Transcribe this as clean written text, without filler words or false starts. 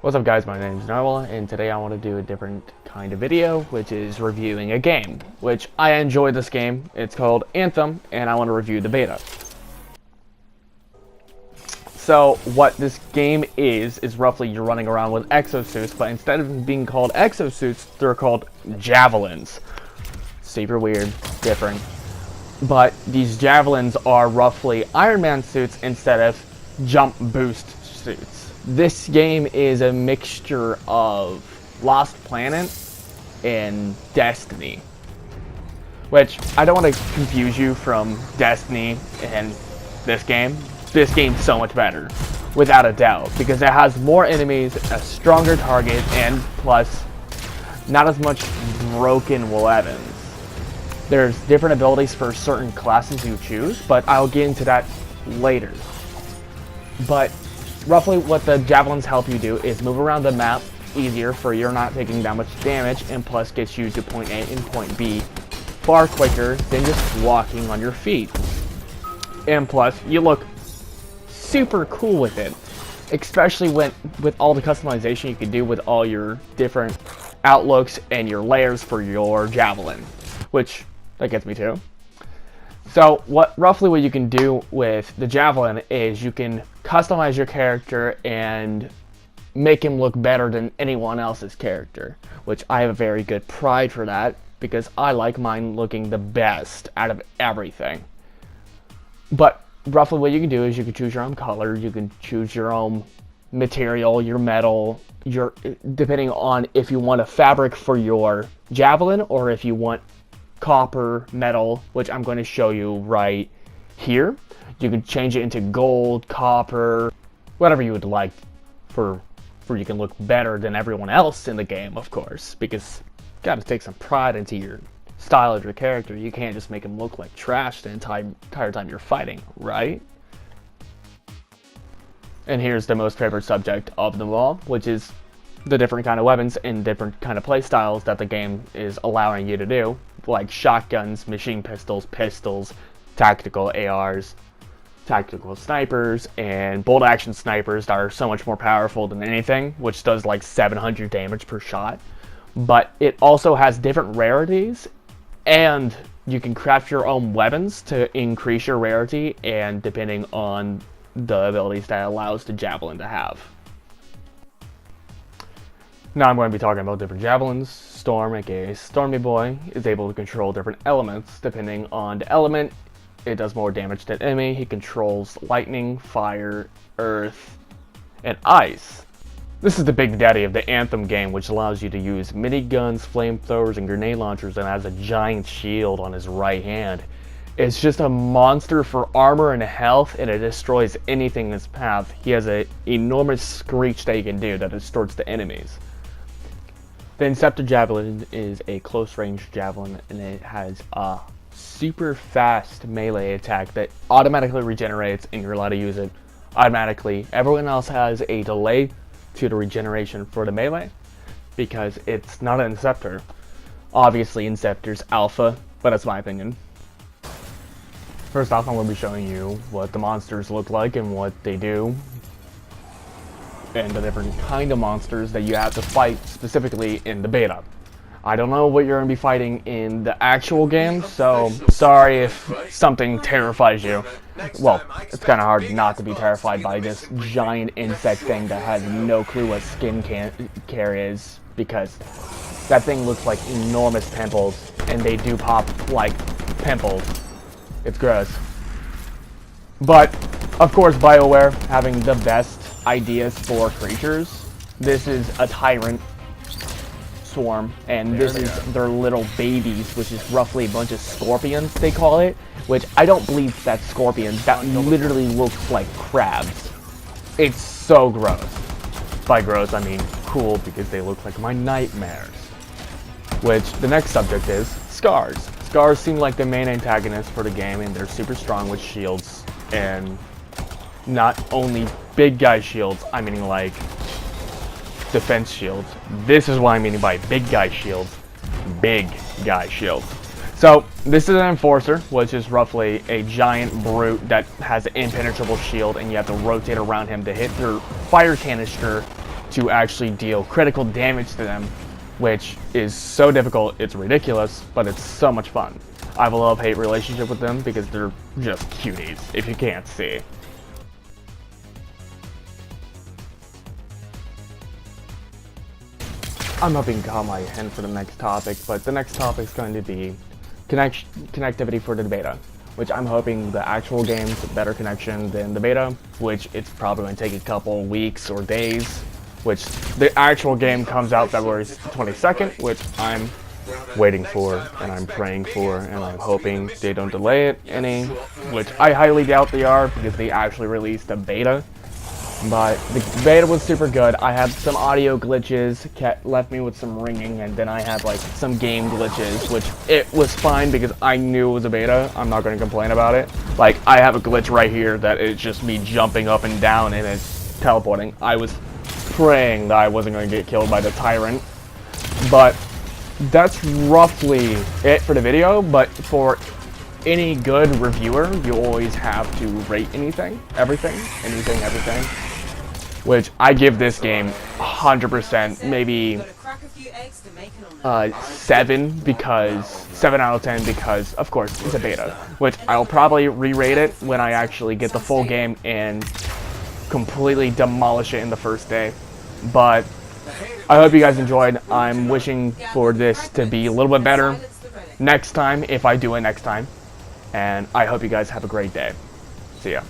What's up guys, my name is Narwhal, and today I want to do a different kind of video, which is reviewing a game, which I enjoyed this game. It's called Anthem, and I want to review the beta. So what this game is roughly you're running around with exosuits, but instead of being called exosuits, they're called javelins. Super weird, different. But these javelins are roughly Iron Man suits instead of jump boost suits. This game is a mixture of Lost Planet and Destiny. Which, I don't want to confuse you from Destiny and this game. This game's so much better, without a doubt, because it has more enemies, a stronger target, and plus, not as much broken weapons. There's different abilities for certain classes you choose, but I'll get into that later. But roughly what the javelins help you do is move around the map easier, for you're not taking that much damage, and plus gets you to point A and point B far quicker than just walking on your feet. And plus, you look super cool with it, especially with all the customization you can do with all your different outlooks and your layers for your javelin, which that gets me too. So roughly what you can do with the javelin is you can customize your character and make him look better than anyone else's character, which I have a very good pride for that, because I like mine looking the best out of everything. But roughly what you can do is you can choose your own color, you can choose your own material, your metal, depending on if you want a fabric for your javelin or if you want copper, metal, which I'm going to show you right here. You can change it into gold, copper, whatever you would like for you can look better than everyone else in the game, of course, because you got to take some pride into your style of your character. You can't just make him look like trash the entire time you're fighting, right? And here's the most favorite subject of them all, which is the different kind of weapons and different kind of play styles that the game is allowing you to do, like shotguns, machine pistols, tactical ARs, tactical snipers, and bolt action snipers that are so much more powerful than anything, which does like 700 damage per shot. But it also has different rarities, and you can craft your own weapons to increase your rarity, and depending on the abilities that allows the javelin to have. Now I'm going to be talking about different javelins. Storm, aka Stormy Boy, is able to control different elements. Depending on the element, it does more damage to the enemy. He controls lightning, fire, earth, and ice. This is the big daddy of the Anthem game, which allows you to use miniguns, flamethrowers, and grenade launchers, and has a giant shield on his right hand. It's just a monster for armor and health, and it destroys anything in its path. He has an enormous screech that he can do that distorts the enemies. The Inceptor Javelin is a close-range javelin, and it has a super fast melee attack that automatically regenerates, and you're allowed to use it automatically. Everyone else has a delay to the regeneration for the melee, because it's not an Inceptor. Obviously, Inceptor's alpha, but that's my opinion. First off, I'm going to be showing you what the monsters look like and what they do, and the different kind of monsters that you have to fight specifically in the beta. I don't know what you're going to be fighting in the actual game, so sorry if something terrifies you. Well, it's kind of hard not to be terrified by this giant insect thing that has no clue what skin care is, because that thing looks like enormous pimples, and they do pop like pimples. It's gross. But, of course, BioWare having the best ideas for creatures. This is a tyrant swarm, and this is their little babies, which is roughly a bunch of scorpions, they call it, which I don't believe that's scorpions. That literally looks like crabs. It's so gross. By gross, I mean cool, because they look like my nightmares. Which, the next subject is Scars. Scars seem like the main antagonist for the game, and they're super strong with shields, and not only big guy shields, I mean like defense shields. This is what I mean by big guy shields. Big guy shields. So this is an enforcer, which is roughly a giant brute that has an impenetrable shield, and you have to rotate around him to hit your fire canister to actually deal critical damage to them, which is so difficult, it's ridiculous, but it's so much fun. I have a love-hate relationship with them because they're just cuties, if you can't see. I'm hoping to call my hand for the next topic, but the next topic is going to be connectivity for the beta, which I'm hoping the actual game's a better connection than the beta, which it's probably going to take a couple weeks or days, which the actual game comes out February 22nd, which I'm waiting for, and I'm praying for, and I'm hoping they don't delay it any, which I highly doubt they are, because they actually released a beta. But the beta was super good. I had some audio glitches, left me with some ringing, and then I had like some game glitches, which it was fine because I knew it was a beta. I'm not going to complain about it. Like, I have a glitch right here that it's just me jumping up and down and it's teleporting. I was praying that I wasn't going to get killed by the tyrant. But that's roughly it for the video. But for any good reviewer, you always have to rate anything, everything, which I give this game 100%, maybe 7 out of 10 because, of course, it's a beta, which I'll probably re-rate it when I actually get the full game and completely demolish it in the first day. But I hope you guys enjoyed. I'm wishing for this to be a little bit better next time, if I do it next time. And I hope you guys have a great day. See ya.